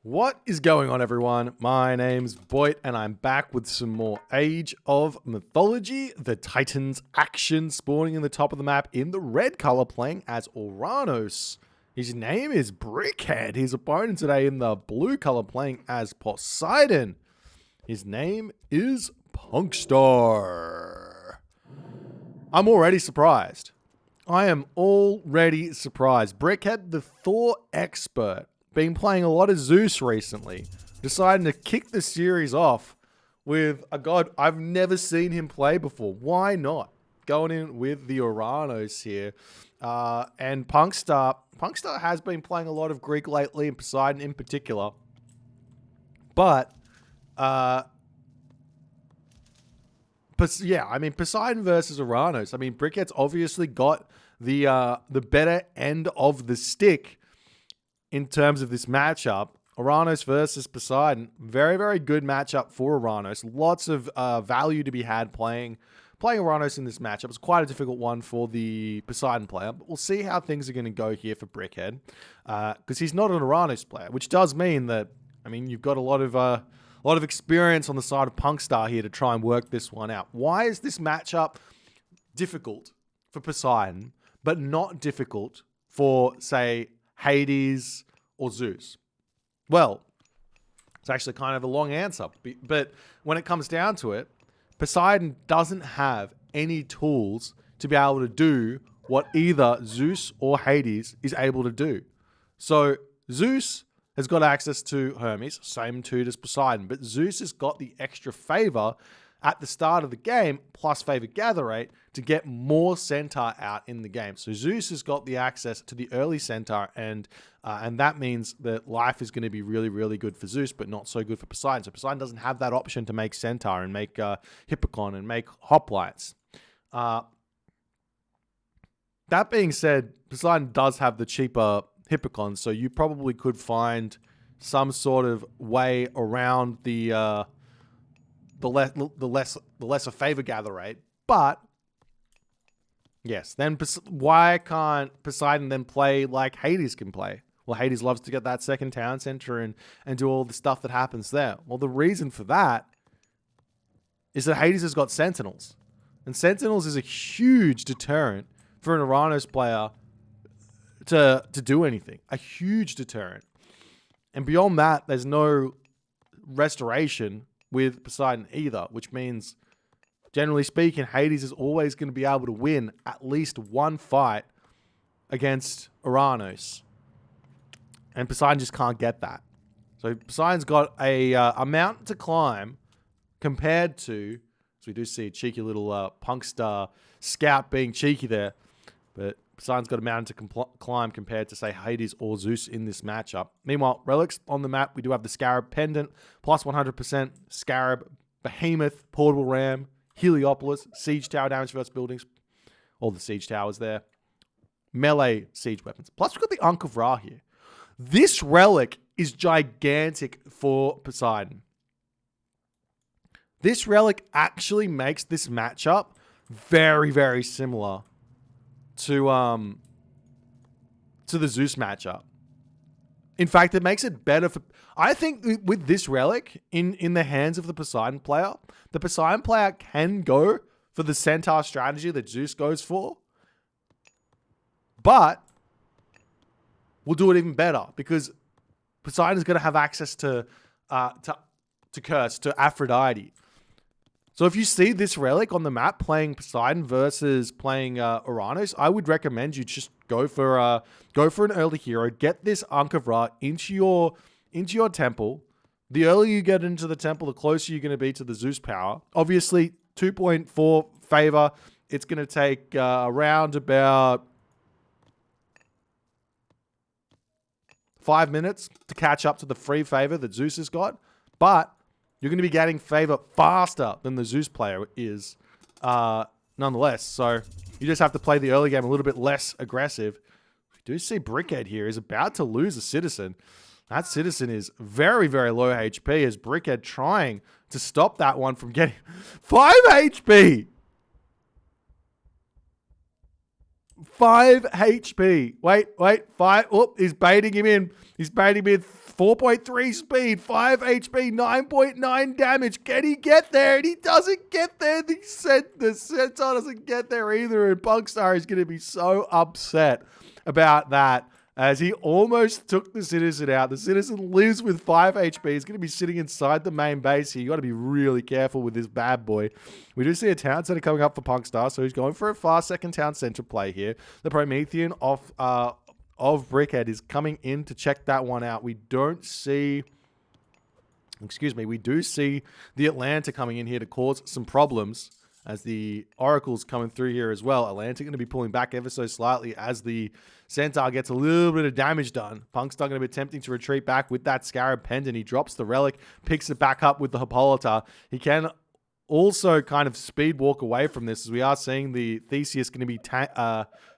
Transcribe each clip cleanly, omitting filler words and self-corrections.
What is going on, everyone? My name's Boit, and I'm back with some more Age of Mythology. The Titans action spawning in the top of the map in the red color, playing as Oranos. His name is Brickhead. His opponent today in the blue color, playing as Poseidon. His name is Punkstar. I'm already surprised. I am already surprised. Brickhead, the Thor expert, been playing a lot of Zeus recently, deciding to kick the series off with a god I've never seen him play before. Why not? Going in with the Oranos here. And Punkstar has been playing a lot of Greek lately, and Poseidon in particular. But, yeah, I mean, Poseidon versus Oranos. I mean, Brickhead's obviously got the better end of the stick in terms of this matchup. Oranos versus Poseidon. Very, very good matchup for Oranos. Lots of value to be had playing Oranos in this matchup. It's quite a difficult one for the Poseidon player, but we'll see how things are going to go here for Brickhead, because he's not an Oranos player, which does mean that, I mean, you've got a lot of experience on the side of Punkstar here to try and work this one out. Why is this matchup difficult for Poseidon, but not difficult for, say, Hades or Zeus? Well, it's actually kind of a long answer, but when it comes down to it, Poseidon doesn't have any tools to be able to do what either Zeus or Hades is able to do. So Zeus has got access to Hermes, same too as Poseidon, but Zeus has got the extra favor at the start of the game, plus favor gather rate, to get more centaur out in the game. So Zeus has got the access to the early centaur, and that means that life is going to be really, really good for Zeus, but not so good for Poseidon. So Poseidon doesn't have that option to make centaur and make hippocon and make hoplites. That being said, Poseidon does have the cheaper hippocon, so you probably could find some sort of way around the lesser favor gather rate. But yes, then why can't Poseidon then play like Hades can play? Well, Hades loves to get that second town center and do all the stuff that happens there. Well, the reason for that is that Hades has got Sentinels, and Sentinels is a huge deterrent for an Oranos player to do anything. A huge deterrent. And beyond that, there's no restoration with Poseidon either, which means, generally speaking, Hades is always going to be able to win at least one fight against Oranos. And Poseidon just can't get that. So Poseidon's got a mountain to climb compared to, so we do see a cheeky little Punkstar scout being cheeky there, but Poseidon's got a mountain to climb compared to, say, Hades or Zeus in this matchup. Meanwhile, relics on the map, we do have the Scarab Pendant, plus 100% Scarab, Behemoth, Portable Ram, Heliopolis, Siege Tower damage versus buildings, all the Siege Towers there, melee Siege weapons. Plus, we've got the Ankh of Ra here. This relic is gigantic for Poseidon. This relic actually makes this matchup very, very similar to the Zeus matchup. In fact, it makes it better for... I think with this relic in the hands of the Poseidon player can go for the centaur strategy that Zeus goes for, but we'll do it even better because Poseidon is going to have access to Curse, to Aphrodite. So if you see this relic on the map playing Poseidon versus playing Oranos, I would recommend you just go for an early hero, get this Ankh of Ra into your temple. The earlier you get into the temple, the closer you're going to be to the Zeus power. Obviously, 2.4 favor. It's going to take around about 5 minutes to catch up to the free favor that Zeus has got, but you're going to be getting favor faster than the Zeus player is, nonetheless. So you just have to play the early game a little bit less aggressive. We do see Brickhead here is about to lose a citizen. That citizen is very, very low HP as Brickhead trying to stop that one from getting 5 HP. 5 HP. Wait. 5. Oh, he's baiting him in. He's baiting him in. 4.3 speed, 5 HP, 9.9 damage. Can he get there? And he doesn't get there. The Centaur doesn't get there either. And Punkstar is going to be so upset about that as he almost took the Citizen out. The Citizen lives with 5 HP. He's going to be sitting inside the main base here. You got to be really careful with this bad boy. We do see a town center coming up for Punkstar, so he's going for a fast second town center play here. The Promethean of Brickhead is coming in to check that one out. We do see the Atlanta coming in here to cause some problems as the Oracle's coming through here as well. Atlanta going to be pulling back ever so slightly as the Centaur gets a little bit of damage done. Punkstar going to be attempting to retreat back with that Scarab Pendant. He drops the Relic, picks it back up with the Hippolyta. He can also kind of speed walk away from this, as we are seeing the Theseus going to be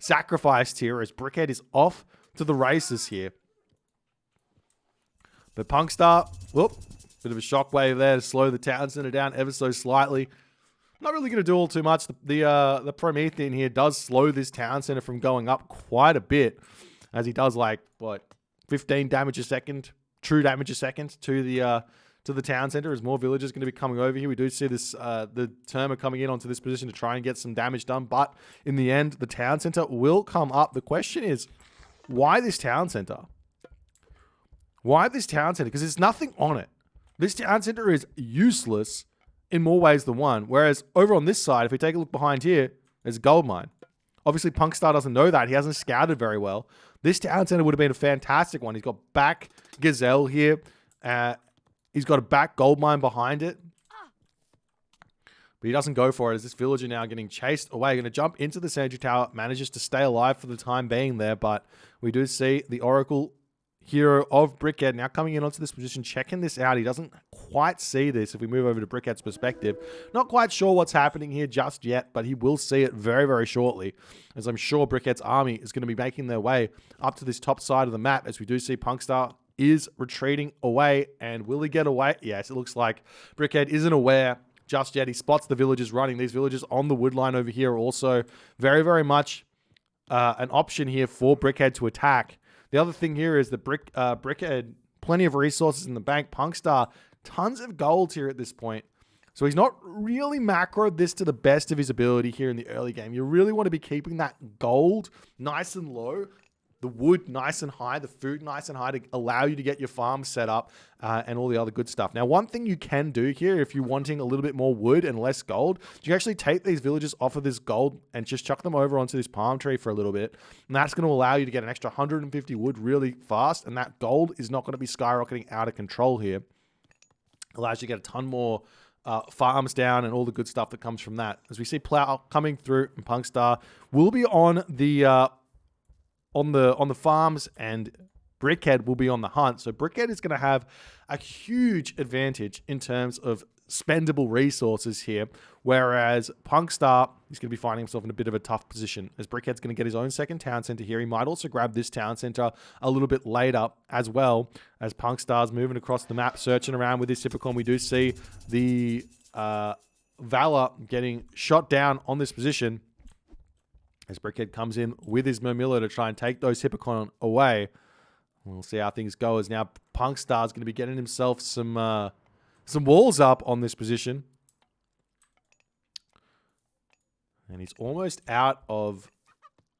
sacrificed here as Brickhead is off to the races here. But Punkstar, bit of a shockwave there to slow the town center down ever so slightly. Not really going to do all too much. The Promethean here does slow this town center from going up quite a bit, as he does 15 damage a second, true damage a second to the town center as more villagers going to be coming over here. We do see this the Terma coming in onto this position to try and get some damage done, but in the end, the town center will come up. The question is, why this town center? Why this town center? Because there's nothing on it. This town center is useless in more ways than one. Whereas over on this side, if we take a look behind here, there's a gold mine. Obviously, Punkstar doesn't know that. He hasn't scouted very well. This town center would have been a fantastic one. He's got back Gazelle here. He's got a back gold mine behind it. But he doesn't go for it as this villager now getting chased away. Going to jump into the sentry tower. Manages to stay alive for the time being there. But we do see the Oracle hero of Brickhead now coming in onto this position, checking this out. He doesn't quite see this if we move over to Brickhead's perspective. Not quite sure what's happening here just yet, but he will see it very, very shortly, as I'm sure Brickhead's army is going to be making their way up to this top side of the map, as we do see Punkstar is retreating away. And will he get away? Yes, it looks like Brickhead isn't aware just yet. He spots the villagers running. These villagers on the wood line over here are also very, very much an option here for Brickhead to attack. The other thing here is that Brickhead, plenty of resources in the bank. Punkstar, tons of gold here at this point. So he's not really macroed this to the best of his ability here in the early game. You really want to be keeping that gold nice and low, the wood nice and high, the food nice and high to allow you to get your farm set up and all the other good stuff. Now, one thing you can do here, if you're wanting a little bit more wood and less gold, you can actually take these villagers off of this gold and just chuck them over onto this palm tree for a little bit. And that's going to allow you to get an extra 150 wood really fast. And that gold is not going to be skyrocketing out of control here. Allows you to get a ton more farms down and all the good stuff that comes from that. As we see Plow coming through, and Punkstar will be on the farms, and Brickhead will be on the hunt. So Brickhead is going to have a huge advantage in terms of spendable resources here, whereas Punkstar is going to be finding himself in a bit of a tough position, as Brickhead's going to get his own second town center here. He might also grab this town center a little bit later as well, as Punkstar's moving across the map, searching around with his Typicon. We do see the Valor getting shot down on this position, as Brickhead comes in with his Murmilla to try and take those Hippocon away. We'll see how things go, as now Punkstar's going to be getting himself some walls up on this position. And he's almost out of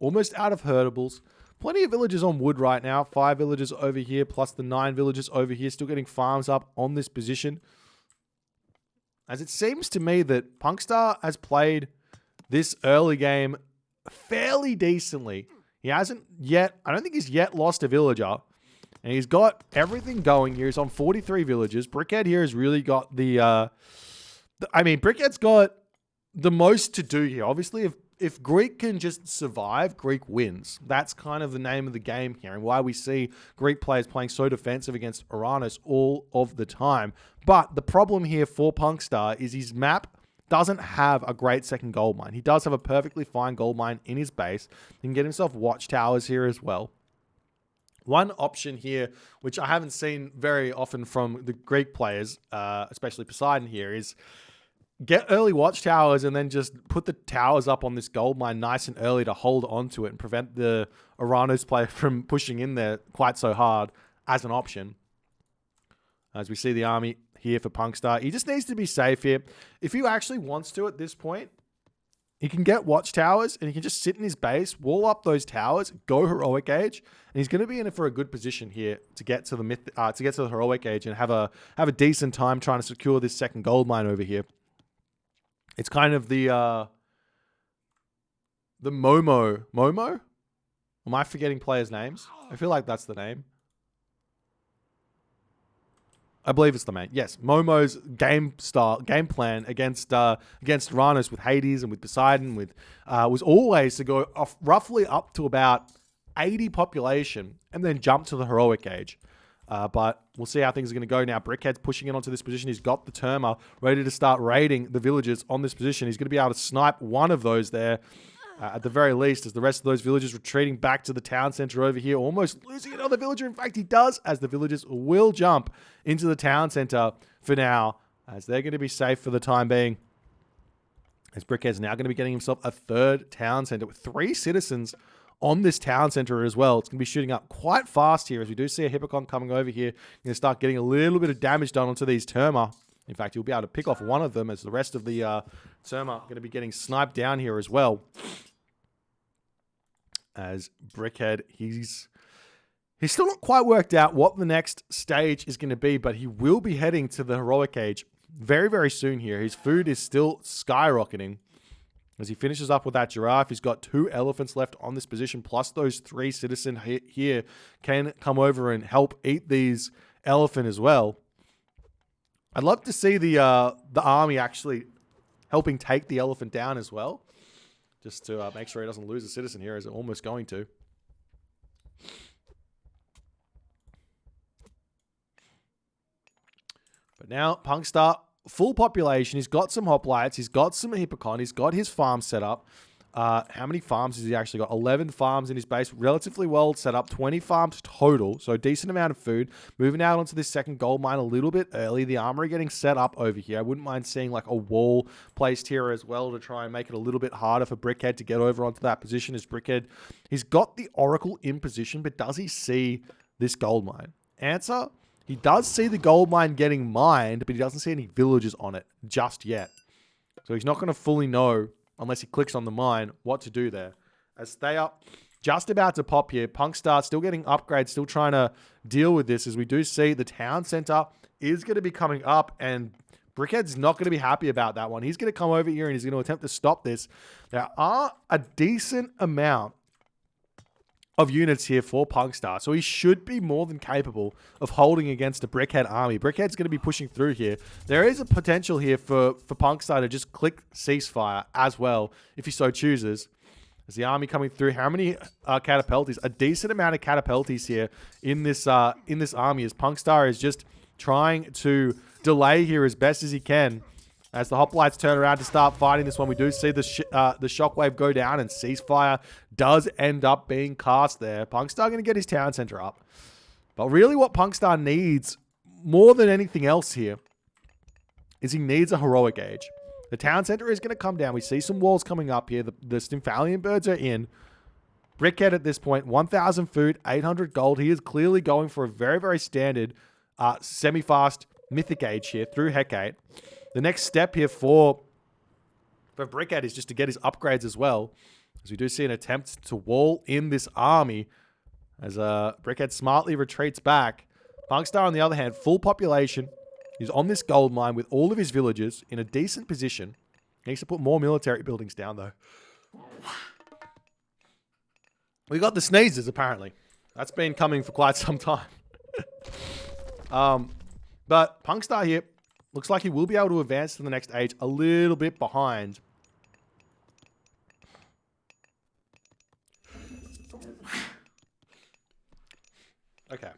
herdables. Plenty of villagers on wood right now. 5 villagers over here, plus the 9 villagers over here, still getting farms up on this position. As it seems to me that Punkstar has played this early game fairly decently. He hasn't yet, I don't think he's yet lost a villager. And he's got everything going here. He's on 43 villagers. Brickhead here has really got Brickhead's got the most to do here. Obviously, if Greek can just survive, Greek wins. That's kind of the name of the game here, and why we see Greek players playing so defensive against Oranos all of the time. But the problem here for Punkstar is his map doesn't have a great second gold mine. He does have a perfectly fine gold mine in his base. He can get himself watchtowers here as well. One option here, which I haven't seen very often from the Greek players, especially Poseidon here, is get early watchtowers and then just put the towers up on this gold mine nice and early to hold onto it and prevent the Oranos player from pushing in there quite so hard as an option. As we see the army here for Punkstar. He just needs to be safe here. If he actually wants to at this point, he can get watchtowers and he can just sit in his base, wall up those towers, go heroic age, and he's going to be in it for a good position here to get to the heroic age and have a decent time trying to secure this second gold mine over here. It's kind of the Momo. Am I forgetting players' names? I feel like that's the name. I believe it's the main. Yes, Momo's game plan against Oranos with Hades and with Poseidon was always to go off roughly up to about 80 population and then jump to the heroic age. But we'll see how things are going to go now. Brickhead's pushing in onto this position. He's got the Terma ready to start raiding the villagers on this position. He's going to be able to snipe one of those there. At the very least, as the rest of those villagers retreating back to the town center over here, almost losing another villager. In fact, he does, as the villagers will jump into the town center for now, as they're going to be safe for the time being. As Brickhead's now going to be getting himself a third town center with 3 citizens on this town center as well. It's going to be shooting up quite fast here, as we do see a Hippocon coming over here. Going to start getting a little bit of damage done onto these Terma. In fact, he'll be able to pick off one of them, as the rest of the Terma are going to be getting sniped down here as well. As Brickhead, he's still not quite worked out what the next stage is going to be, but he will be heading to the heroic age very, very soon here. His food is still skyrocketing. As he finishes up with that giraffe, he's got 2 elephants left on this position, plus those 3 citizens here can come over and help eat these elephant as well. I'd love to see the army actually helping take the elephant down as well. Just to make sure he doesn't lose a citizen here, as it's almost going to. But now, Punkstar, full population. He's got some hoplites. He's got some Hippocon. He's got his farm set up. How many farms has he actually got? 11 farms in his base. Relatively well set up. 20 farms total. So a decent amount of food. Moving out onto this second gold mine a little bit early. The armory getting set up over here. I wouldn't mind seeing like a wall placed here as well to try and make it a little bit harder for Brickhead to get over onto that position. As Brickhead, he's got the Oracle in position, but does he see this gold mine? Answer, he does see the gold mine getting mined, but he doesn't see any villagers on it just yet. So he's not going to fully know, unless he clicks on the mine, what to do there. As they are just about to pop here, Punkstar still getting upgrades, still trying to deal with this, as we do see the town center is going to be coming up, and Brickhead's not going to be happy about that one. He's going to come over here and he's going to attempt to stop this. There are a decent amount of units here for Punkstar, so he should be more than capable of holding against a Brickhead army. Brickhead's going to be pushing through here. There is a potential here for Punkstar to just click ceasefire as well, if he so chooses. As the army coming through, how many catapulties? A decent amount of catapulties here in this army, as Punkstar is just trying to delay here as best as he can. As the hoplites turn around to start fighting this one, we do see the shockwave go down, and ceasefire does end up being cast there. Punkstar going to get his town center up. But really what Punkstar needs more than anything else here is he needs a heroic age. The town center is going to come down. We see some walls coming up here. The Stymphalian birds are in. Brickhead at this point, 1,000 food, 800 gold. He is clearly going for a very, very standard semi-fast mythic age here through Hecate. The next step here for Brickhead is just to get his upgrades as well, as we do see an attempt to wall in this army as Brickhead smartly retreats back. Punkstar, on the other hand, full population. He's on this gold mine with all of his villagers in a decent position. He needs to put more military buildings down, though. We got the sneezes, apparently. That's been coming for quite some time. But Punkstar here looks like he will be able to advance to the next age a little bit behind. Okay.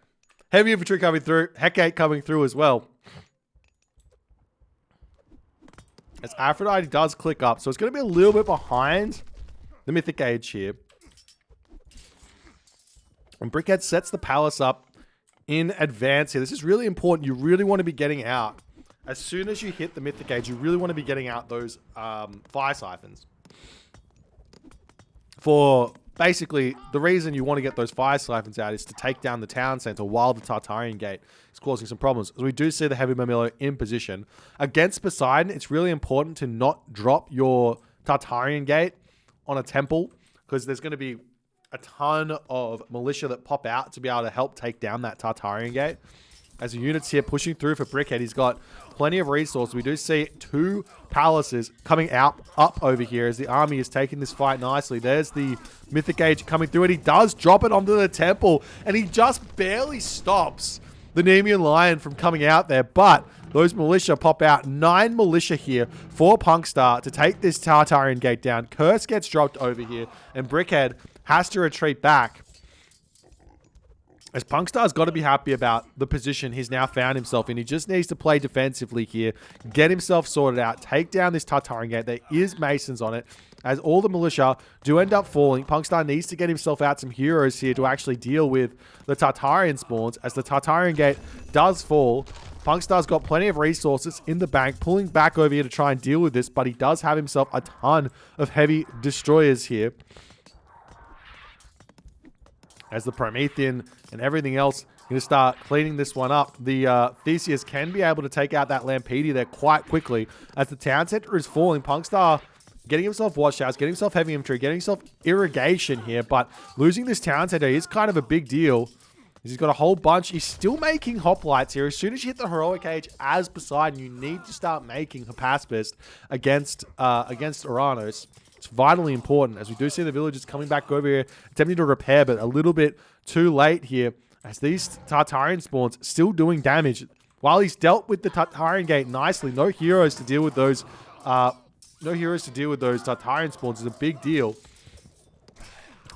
Heavy infantry coming through. Hecate coming through as well. As Aphrodite does click up. So it's going to be a little bit behind the mythic age here. And Brickhead sets the palace up in advance here. This is really important. You really want to be getting out. As soon as you hit the mythic age, you really want to be getting out those fire siphons for basically, the reason you want to get those fire siphons out is to take down the town center while the Tartarian gate is causing some problems. As we do see the heavy Murmillo in position. Against Poseidon, it's really important to not drop your Tartarian gate on a temple, because there's going to be a ton of militia that pop out to be able to help take down that Tartarian gate. As the units here pushing through for Brickhead, he's got plenty of resources. We do see 2 palaces coming up over here as the army is taking this fight nicely. There's the Mythic Age coming through, and he does drop it onto the temple, and he just barely stops the Nemean Lion from coming out there. But those militia pop out. 9 militia here for Punkstar to take this Tartarian gate down. Curse gets dropped over here, and Brickhead has to retreat back. As Punkstar's got to be happy about the position he's now found himself in. He just needs to play defensively here, get himself sorted out, take down this Tartarian gate. There is Masons on it. As all the militia do end up falling, Punkstar needs to get himself out some heroes here to actually deal with the Tartarian spawns. As the Tartarian gate does fall, Punkstar's got plenty of resources in the bank, pulling back over here to try and deal with this, but he does have himself a ton of heavy destroyers here. As the Promethean and everything else going to start cleaning this one up. The Theseus can be able to take out that Lampedia there quite quickly. As the town center is falling, Punkstar getting himself watchouts, getting himself heavy infantry, getting himself irrigation here, but losing this town center is kind of a big deal. He's got a whole bunch. He's still making hoplites here. As soon as you hit the heroic age as Poseidon, you need to start making Hypaspist against Oranos. It's vitally important, as we do see the villagers coming back over here, attempting to repair, but a little bit too late here, as these Tartarian spawns still doing damage. While he's dealt with the Tartarian gate nicely, no heroes to deal with those Tartarian spawns is a big deal.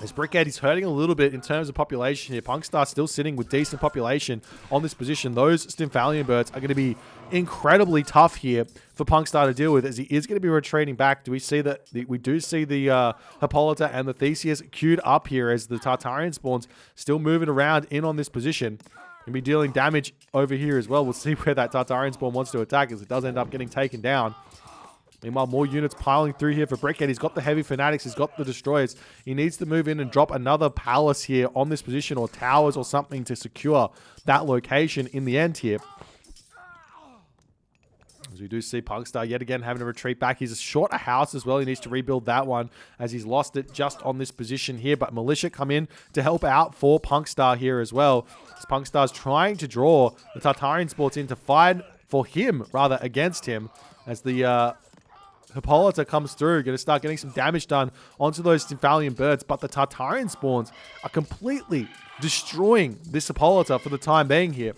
As Brickhead is hurting a little bit in terms of population here. Punkstar still sitting with decent population on this position. Those Stymphalian birds are going to be incredibly tough here for Punkstar to deal with, as he is going to be retreating back. Do we see that? We do see the Hippolyta and the Theseus queued up here as the Tartarian spawns still moving around in on this position. Going to be dealing damage over here as well. We'll see where that Tartarian spawn wants to attack, as it does end up getting taken down. Meanwhile, more units piling through here for Brickhead. He's got the heavy fanatics. He's got the destroyers. He needs to move in and drop another palace here on this position, or towers or something, to secure that location in the end here. As we do see Punkstar yet again having to retreat back. He's short a house as well. He needs to rebuild that one, as he's lost it just on this position here. But militia come in to help out for Punkstar here as well. As Punkstar's trying to draw the Tartarian sports in to fight for him, rather against him. As the Hippolyta comes through, going to start getting some damage done onto those Stymphalian birds, but the Tartarian spawns are completely destroying this Hippolyta for the time being here.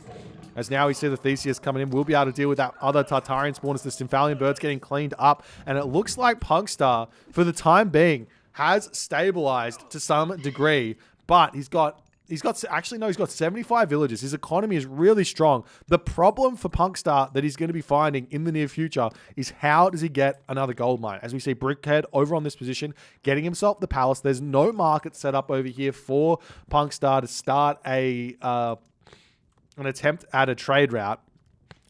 As now we see the Theseus coming in, we'll be able to deal with that other Tartarian spawn as the Stymphalian birds getting cleaned up, and it looks like Punkstar, for the time being, has stabilized to some degree, but he's got 75 villages. His economy is really strong. The problem for Punkstar that he's going to be finding in the near future is, how does he get another gold mine? As we see Brickhead over on this position, getting himself the palace. There's no market set up over here for Punkstar to start an attempt at a trade route.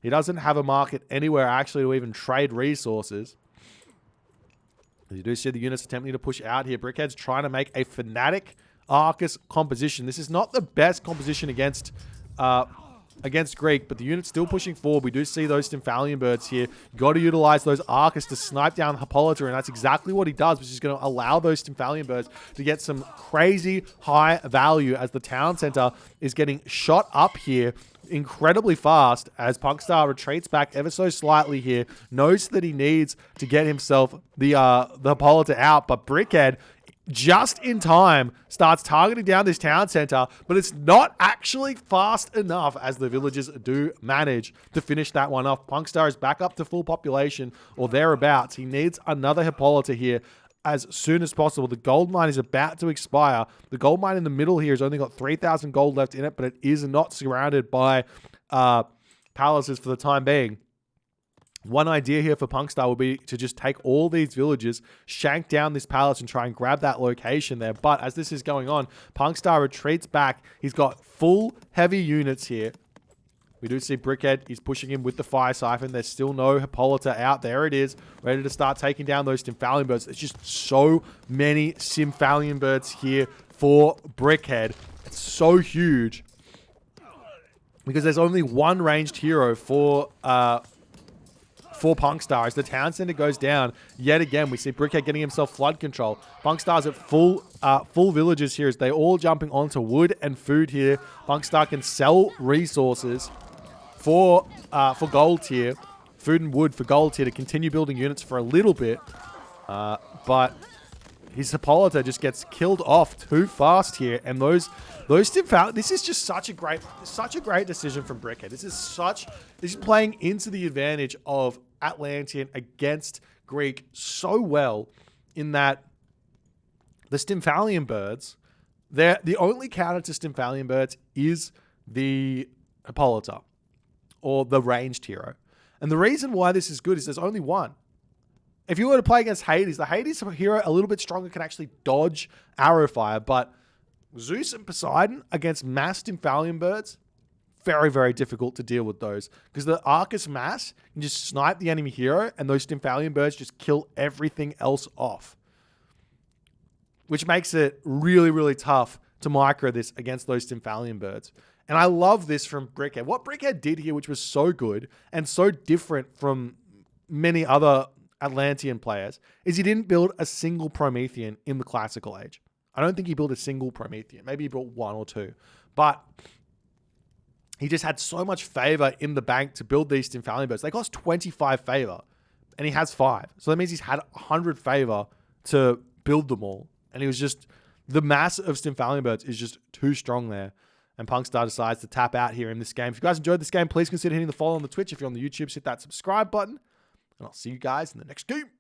He doesn't have a market anywhere actually to even trade resources. You do see the units attempting to push out here. Brickhead's trying to make a Fanatic Arcus composition. This is not the best composition against Greek, but the unit's still pushing forward. We do see those Stymphalian birds here. Got to utilize those Arcus to snipe down Hippolyta, and that's exactly what he does, which is going to allow those Stymphalian birds to get some crazy high value, as the town center is getting shot up here incredibly fast, as Punkstar retreats back ever so slightly here. Knows that he needs to get himself the Hippolyta out, but Brickhead, just in time, starts targeting down this town center, but it's not actually fast enough, as the villagers do manage to finish that one off. Punkstar is back up to full population or thereabouts. He needs another Hippolyta here as soon as possible. The gold mine is about to expire. The gold mine in the middle here has only got 3,000 gold left in it, but it is not surrounded by palaces for the time being. One idea here for Punkstar will be to just take all these villages, shank down this palace, and try and grab that location there. But as this is going on, Punkstar retreats back. He's got full heavy units here. We do see Brickhead. He's pushing him with the Fire Siphon. There's still no Hippolyta out. There it is. Ready to start taking down those Stymphalian birds. There's just so many Stymphalian birds here for Brickhead. It's so huge. Because there's only one ranged hero for Punkstar. As the town center goes down, yet again, we see Brickhead getting himself flood control. Punkstar's at full villages here as they all jumping onto wood and food here. Punkstar can sell resources for gold here. Food and wood for gold here to continue building units for a little bit. But his Hippolyta just gets killed off too fast here. And those Stymphalian, this is just such a great decision from Brickhead. This is playing into the advantage of Atlantean against Greek so well, in that the Stymphalian birds, the only counter to Stymphalian birds is the Hippolyta, or the ranged hero. And the reason why this is good is there's only one. If you were to play against Hades, the Hades hero, a little bit stronger, can actually dodge arrow fire, but Zeus and Poseidon against mass Stymphalian birds, very, very difficult to deal with those. Because the Arcus mass can just snipe the enemy hero, and those Stymphalian birds just kill everything else off. Which makes it really, really tough to micro this against those Stymphalian birds. And I love this from Brickhead. What Brickhead did here, which was so good and so different from many other Atlantean players, is he didn't build a single Promethean in the classical age. I don't think he built a single Promethean. Maybe he built one or two. But he just had so much favor in the bank to build these Stymphalian birds. They cost 25 favor, and he has 5. So that means he's had 100 favor to build them all. And he was just, the mass of Stymphalian birds is just too strong there. And Punkstar decides to tap out here in this game. If you guys enjoyed this game, please consider hitting the follow on the Twitch. If you're on the YouTube, hit that subscribe button. And I'll see you guys in the next game.